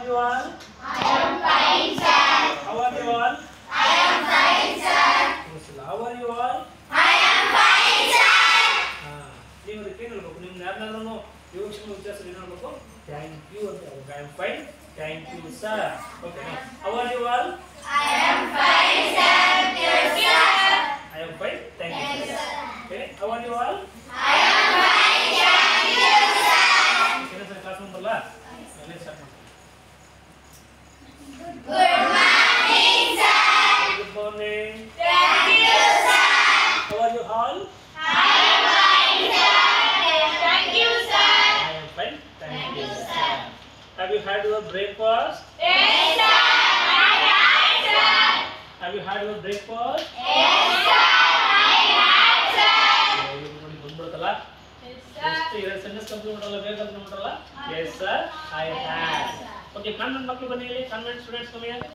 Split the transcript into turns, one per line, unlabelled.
are you all?
I am fine, sir.
How are you all?
I am fine, sir.
How are you all?
I am fine, sir.
ನೀವು ಅದಕ್ಕೆ ಹೇಳ್ಬೇಕು ನಿಮ್ಮ ಯಾರನ್ನಾದ್ರೂ ಯೋಚನೆ ವ್ಯತ್ಯಾಸ ಏನು ಹೇಳ್ಬೇಕು ಥ್ಯಾಂಕ್ ಯು ಅಂತ ಹೇಳ್ಬೇಕು I am fine thank you sir okay how are you all
I am fine, sir. Yes, sir.
I am fine thank you sir okay how are you all
I am fine, thank you, sir.
ಸರಿ sir class room ಬರಲ್ಲ ಅಲ್ಲೇ start ಮಾಡಿ
Good morning, sir.
Good morning
Thank you, sir.
How are you all
I am fine, sir. Thank you, sir.
I am fine thank you sir have you had your breakfast
Yes, sir. I had, sir.
have you had your breakfast
Yes, sir. I had, sir.
ನೋಡಿ ಬಂದ್ಬಿಡ್ತಲ್ಲ
Yes,
ಎಷ್ಟು ಎರಡು sentence complete ಮಾಡಲ್ಲ ಬೇಗ complete ಮಾಡಲ್ಲ yes sir I had okay convent ಮಕ್ಕಳು ಬನ್ನಿ ಇಲ್ಲಿ convent students ನಮಗೆ